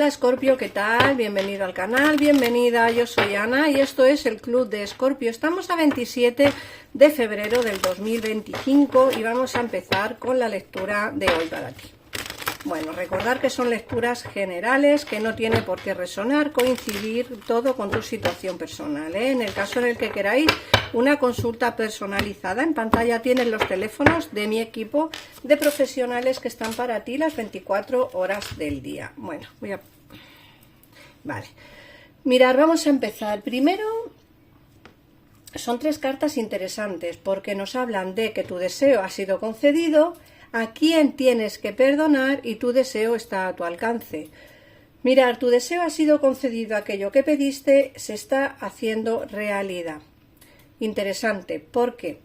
Hola Escorpio, ¿qué tal? Bienvenido al canal, bienvenida, yo soy Ana y esto es el Club de Escorpio. Estamos a 27 de febrero del 2025 y vamos a empezar con la lectura de hoy para ti. Bueno, recordar que son lecturas generales, que no tiene por qué resonar, coincidir todo con tu situación personal, ¿eh? En el caso en el que queráis una consulta personalizada, en pantalla tienen los teléfonos de mi equipo de profesionales que están para ti las 24 horas del día. Bueno, Vale. Mirad, vamos a empezar. Primero, son tres cartas interesantes porque nos hablan de que tu deseo ha sido concedido, a quién tienes que perdonar y tu deseo está a tu alcance. Mirar, tu deseo ha sido concedido, aquello que pediste se está haciendo realidad. Interesante, ¿por qué?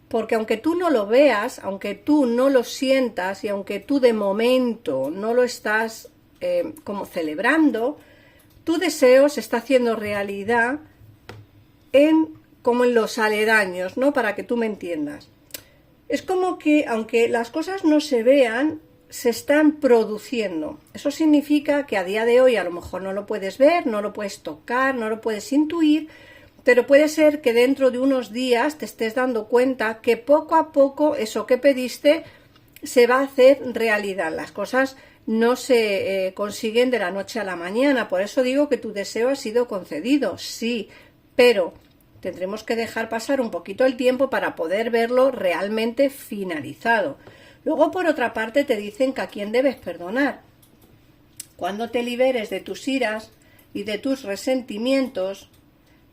Porque aunque tú no lo veas, aunque tú no lo sientas y aunque tú de momento no lo estás como celebrando, tu deseo se está haciendo realidad como en los aledaños, ¿no? Para que tú me entiendas. Es como que, aunque las cosas no se vean, se están produciendo. Eso significa que a día de hoy a lo mejor no lo puedes ver, no lo puedes tocar, no lo puedes intuir, pero puede ser que dentro de unos días te estés dando cuenta que poco a poco eso que pediste se va a hacer realidad. Las cosas no se consiguen de la noche a la mañana. Por eso digo que tu deseo ha sido concedido, sí, pero tendremos que dejar pasar un poquito el tiempo para poder verlo realmente finalizado. Luego, por otra parte, te dicen que a quién debes perdonar. Cuando te liberes de tus iras y de tus resentimientos,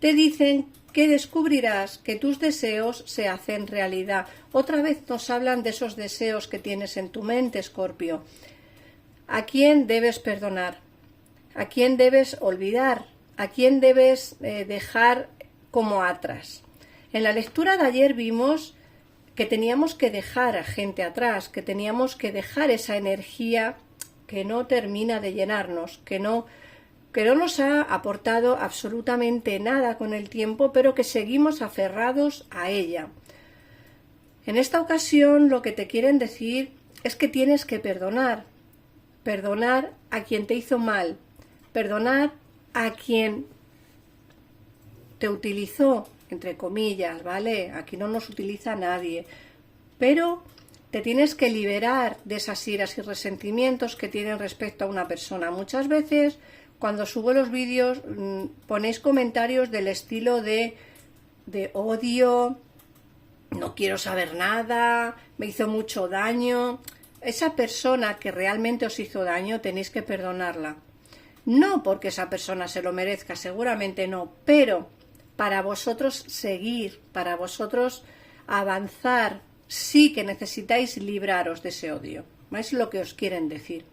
te dicen que descubrirás que tus deseos se hacen realidad. Otra vez nos hablan de esos deseos que tienes en tu mente, Escorpio. ¿A quién debes perdonar? ¿A quién debes olvidar? ¿A quién debes dejar como atrás? En la lectura de ayer vimos que teníamos que dejar a gente atrás, que teníamos que dejar esa energía que no termina de llenarnos, que no nos ha aportado absolutamente nada con el tiempo, pero que seguimos aferrados a ella. En esta ocasión lo que te quieren decir es que tienes que perdonar a quien te hizo mal, perdonar a quien te utilizó, entre comillas, ¿vale? Aquí no nos utiliza nadie, pero te tienes que liberar de esas iras y resentimientos que tienen respecto a una persona. Muchas veces cuando subo los vídeos ponéis comentarios del estilo de odio, no quiero saber nada, me hizo mucho daño. Esa persona que realmente os hizo daño tenéis que perdonarla. No porque esa persona se lo merezca, seguramente no, pero para vosotros seguir, para vosotros avanzar, sí que necesitáis libraros de ese odio. Es lo que os quieren decir.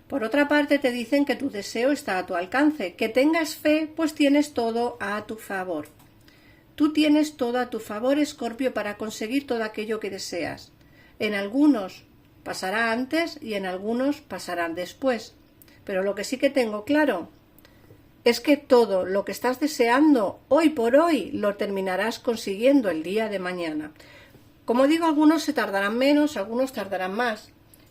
Por otra parte, te dicen que tu deseo está a tu alcance, que tengas fe, pues tienes todo a tu favor. Tú tienes todo a tu favor, Escorpio, para conseguir todo aquello que deseas. En algunos pasará antes y en algunos pasarán después. Pero lo que sí que tengo claro es que todo lo que estás deseando hoy por hoy lo terminarás consiguiendo el día de mañana. Como digo, algunos se tardarán menos, algunos tardarán más,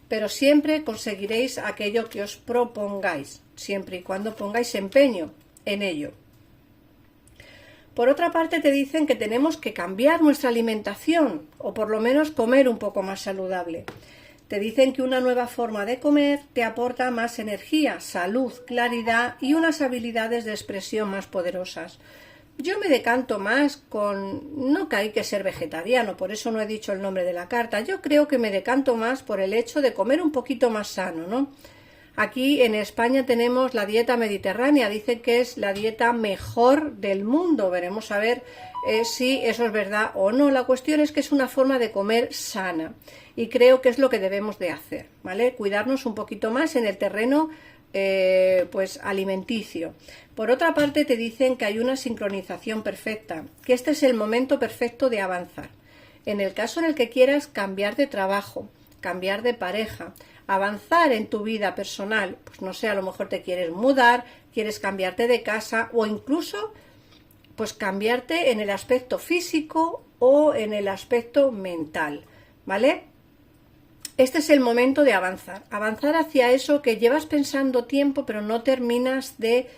pero siempre conseguiréis aquello que os propongáis, siempre y cuando pongáis empeño en ello. Por otra parte, te dicen que tenemos que cambiar nuestra alimentación, o por lo menos comer un poco más saludable. Te dicen que una nueva forma de comer te aporta más energía, salud, claridad y unas habilidades de expresión más poderosas. Yo me decanto más no que hay que ser vegetariano, por eso no he dicho el nombre de la carta. Yo creo que me decanto más por el hecho de comer un poquito más sano, ¿no? Aquí en España tenemos la dieta mediterránea, dicen que es la dieta mejor del mundo. Veremos a ver si eso es verdad o no. La cuestión es que es una forma de comer sana y creo que es lo que debemos de hacer, ¿vale? Cuidarnos un poquito más en el terreno pues alimenticio. Por otra parte, te dicen que hay una sincronización perfecta, que este es el momento perfecto de avanzar. En el caso en el que quieras cambiar de trabajo, cambiar de pareja, avanzar en tu vida personal, pues no sé, a lo mejor te quieres mudar, quieres cambiarte de casa o incluso pues cambiarte en el aspecto físico o en el aspecto mental, ¿vale? este es el momento de avanzar. Avanzar hacia eso que llevas pensando tiempo, pero no terminas de...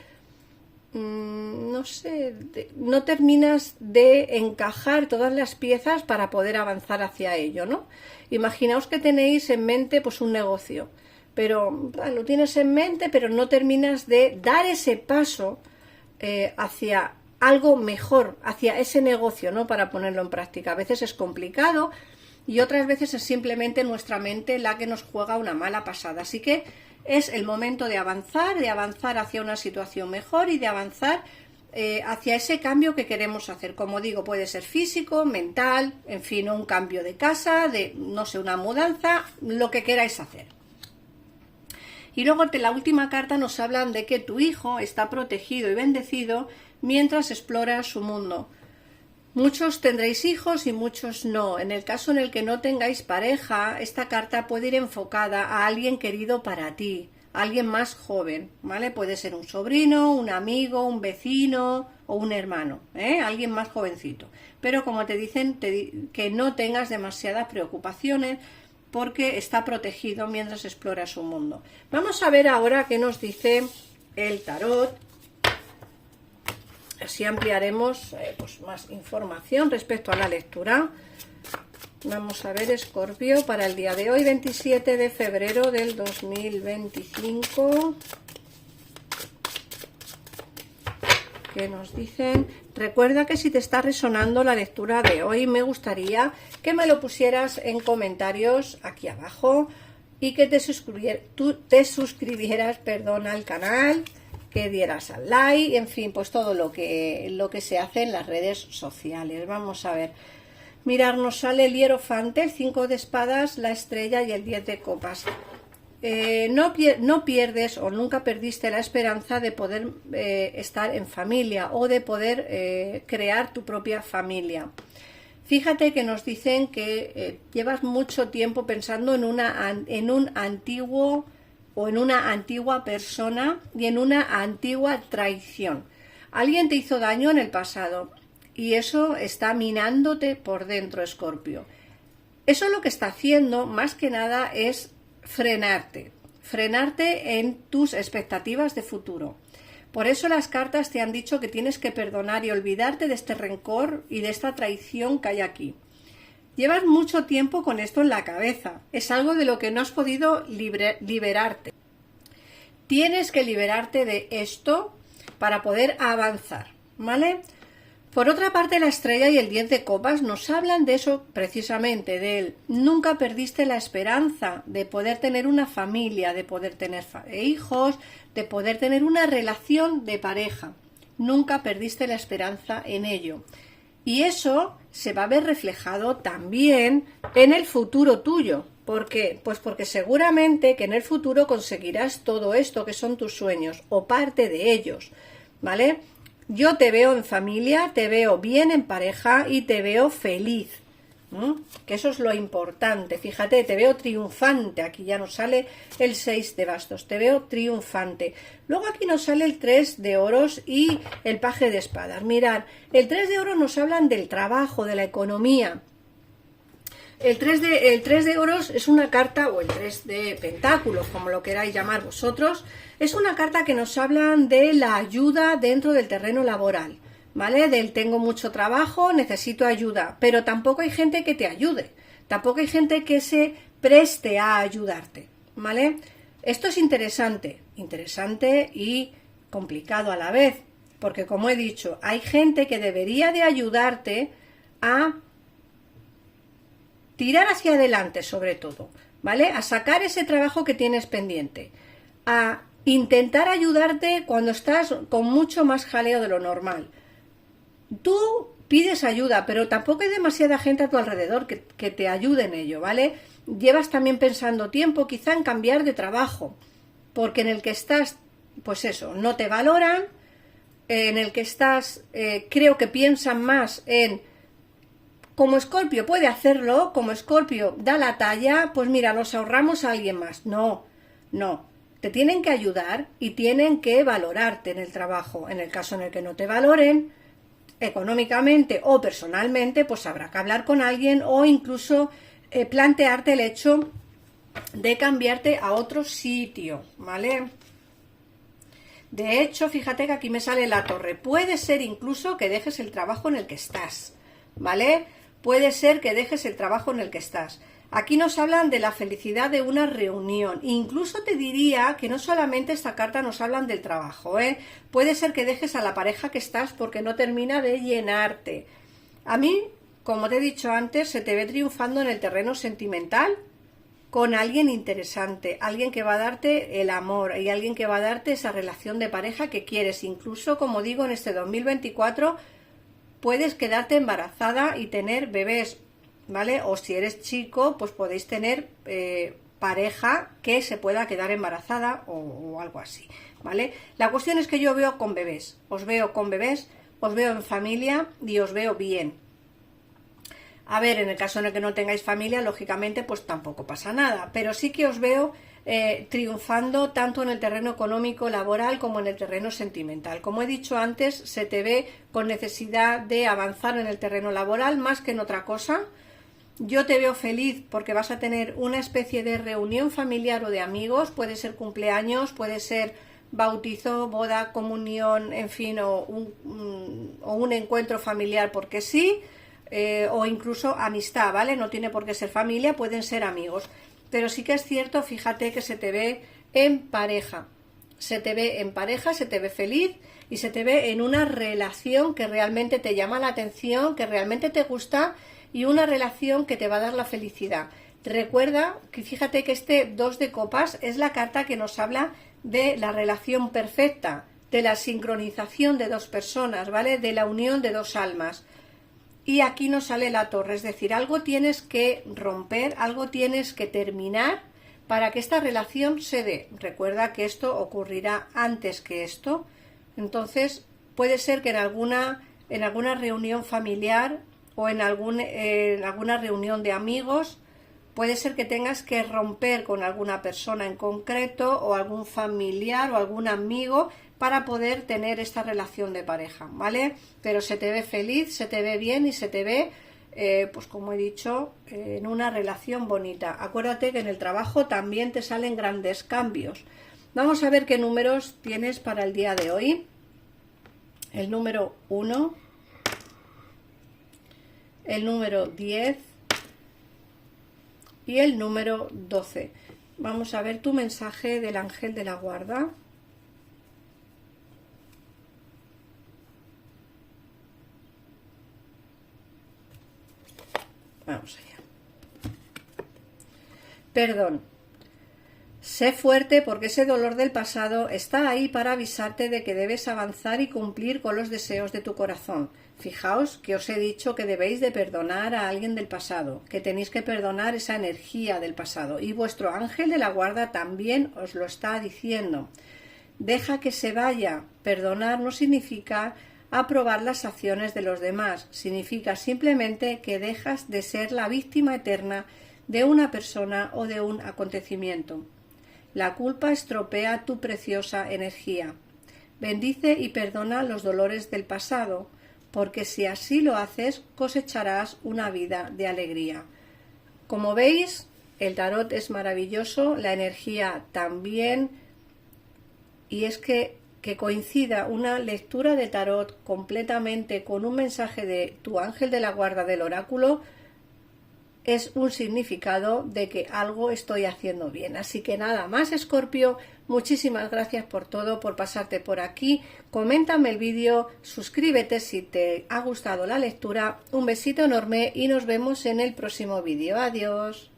no sé, no terminas de encajar todas las piezas para poder avanzar hacia ello, ¿no? Imaginaos que tenéis en mente pues un negocio, pero lo tienes en mente, pero no terminas de dar ese paso hacia algo mejor, hacia ese negocio, ¿no? Para ponerlo en práctica. A veces es complicado y otras veces es simplemente nuestra mente la que nos juega una mala pasada. Así que es el momento de avanzar hacia una situación mejor y de avanzar hacia ese cambio que queremos hacer. Como digo, puede ser físico, mental, en fin, un cambio de casa, de, no sé, una mudanza, lo que queráis hacer. Y luego la última carta nos hablan de que tu hijo está protegido y bendecido mientras explora su mundo. Muchos tendréis hijos y muchos no. En el caso en el que no tengáis pareja, esta carta puede ir enfocada a alguien querido para ti, a alguien más joven, ¿vale? Puede ser un sobrino, un amigo, un vecino o un hermano, alguien más jovencito. Pero como te dicen, que no tengas demasiadas preocupaciones porque está protegido mientras explora su mundo. Vamos a ver ahora qué nos dice el tarot. Así ampliaremos pues más información respecto a la lectura. Vamos a ver, Escorpio, para el día de hoy, 27 de febrero del 2025. ¿Qué nos dicen? Recuerda que si te está resonando la lectura de hoy, me gustaría que me lo pusieras en comentarios aquí abajo y que te suscribieras, al canal, que dieras al like, en fin, pues todo lo que se hace en las redes sociales. Vamos a ver. Mirar, nos sale el hierofante, el 5 de espadas, la estrella y el 10 de copas. No pierdes o nunca perdiste la esperanza de poder estar en familia o de poder crear tu propia familia. Fíjate que nos dicen que llevas mucho tiempo pensando en un antiguo o en una antigua persona y en una antigua traición. Alguien te hizo daño en el pasado y eso está minándote por dentro, Escorpio. Eso lo que está haciendo más que nada es frenarte en tus expectativas de futuro. Por eso las cartas te han dicho que tienes que perdonar y olvidarte de este rencor y de esta traición que hay aquí. Llevas mucho tiempo con esto en la cabeza, es algo de lo que no has podido liberarte. Tienes que liberarte de esto para poder avanzar, ¿vale? Por otra parte, la estrella y el 10 de copas nos hablan de eso precisamente, de él. Nunca perdiste la esperanza de poder tener una familia, de poder tener hijos, de poder tener una relación de pareja. Nunca perdiste la esperanza en ello. Y eso se va a ver reflejado también en el futuro tuyo. ¿Por qué? Pues porque seguramente que en el futuro conseguirás todo esto que son tus sueños o parte de ellos, ¿vale? Yo te veo en familia, te veo bien en pareja y te veo feliz, que eso es lo importante. Fíjate, te veo triunfante, aquí ya nos sale el 6 de bastos, te veo triunfante. Luego aquí nos sale el 3 de oros y el paje de espadas. Mirad, el 3 de oros nos hablan del trabajo, de la economía. El 3 de oros es una carta, o el 3 de pentáculos, como lo queráis llamar vosotros, es una carta que nos habla de la ayuda dentro del terreno laboral, ¿vale? Del tengo mucho trabajo, necesito ayuda, pero tampoco hay gente que te ayude, tampoco hay gente que se preste a ayudarte, ¿vale? Esto es interesante y complicado a la vez, porque como he dicho, hay gente que debería de ayudarte a tirar hacia adelante, sobre todo, ¿vale? A sacar ese trabajo que tienes pendiente, a intentar ayudarte cuando estás con mucho más jaleo de lo normal. Tú pides ayuda, pero tampoco hay demasiada gente a tu alrededor que te ayude en ello, ¿vale? Llevas también pensando tiempo quizá en cambiar de trabajo, porque en el que estás, pues eso, no te valoran, en el que estás, creo que piensan más en como Escorpio puede hacerlo, como Escorpio da la talla, pues mira, nos ahorramos a alguien más. No, te tienen que ayudar y tienen que valorarte en el trabajo. En el caso en el que no te valoren, económicamente o personalmente, pues habrá que hablar con alguien o incluso plantearte el hecho de cambiarte a otro sitio, ¿vale? De hecho, fíjate que aquí me sale la torre. Puede ser incluso que dejes el trabajo en el que estás, ¿vale? Puede ser que dejes el trabajo en el que estás. Aquí nos hablan de la felicidad de una reunión. Incluso te diría que no solamente esta carta nos hablan del trabajo, ¿eh? Puede ser que dejes a la pareja que estás porque no termina de llenarte. A mí, como te he dicho antes, se te ve triunfando en el terreno sentimental con alguien interesante, alguien que va a darte el amor y alguien que va a darte esa relación de pareja que quieres. Incluso, como digo, en este 2024 puedes quedarte embarazada y tener bebés, ¿vale? O si eres chico, pues podéis tener pareja que se pueda quedar embarazada o algo así, ¿vale? La cuestión es que yo veo con bebés, os veo con bebés, os veo en familia y os veo bien. A ver, en el caso en el que no tengáis familia, lógicamente, pues tampoco pasa nada, pero sí que os veo triunfando tanto en el terreno económico, laboral, como en el terreno sentimental. Como he dicho antes, se te ve con necesidad de avanzar en el terreno laboral más que en otra cosa. Yo te veo feliz porque vas a tener una especie de reunión familiar o de amigos, puede ser cumpleaños, puede ser bautizo, boda, comunión, en fin, o un encuentro familiar porque sí, o incluso amistad, ¿vale? No tiene por qué ser familia, pueden ser amigos. Pero sí que es cierto, fíjate que se te ve en pareja. Se te ve en pareja, se te ve feliz y se te ve en una relación que realmente te llama la atención, que realmente te gusta y una relación que te va a dar la felicidad. Recuerda que fíjate que este 2 de copas es la carta que nos habla de la relación perfecta, de la sincronización de dos personas, ¿vale? De la unión de dos almas. Y aquí nos sale la torre, es decir, algo tienes que romper, algo tienes que terminar para que esta relación se dé. Recuerda que esto ocurrirá antes que esto. Entonces, puede ser que en alguna reunión familiar o en alguna reunión de amigos, puede ser que tengas que romper con alguna persona en concreto o algún familiar o algún amigo para poder tener esta relación de pareja, ¿vale? Pero se te ve feliz, se te ve bien y se te ve, pues como he dicho, en una relación bonita. Acuérdate que en el trabajo también te salen grandes cambios. Vamos a ver qué números tienes para el día de hoy. El número 1, el número 10 y el número 12. Vamos a ver tu mensaje del ángel de la guarda. Vamos allá. Perdón. Sé fuerte porque ese dolor del pasado está ahí para avisarte de que debes avanzar y cumplir con los deseos de tu corazón. Fijaos que os he dicho que debéis de perdonar a alguien del pasado, que tenéis que perdonar esa energía del pasado. Y vuestro ángel de la guarda también os lo está diciendo. Deja que se vaya. Perdonar no significa aprobar las acciones de los demás, significa simplemente que dejas de ser la víctima eterna de una persona o de un acontecimiento. La culpa estropea tu preciosa energía. Bendice y perdona los dolores del pasado, porque si así lo haces, cosecharás una vida de alegría. Como veis, el tarot es maravilloso, la energía también, y es que coincida una lectura de tarot completamente con un mensaje de tu ángel de la guarda del oráculo es un significado de que algo estoy haciendo bien. Así que nada más, Escorpio, muchísimas gracias por todo, por pasarte por aquí. Coméntame el vídeo, suscríbete si te ha gustado la lectura. Un besito enorme y nos vemos en el próximo vídeo. Adiós.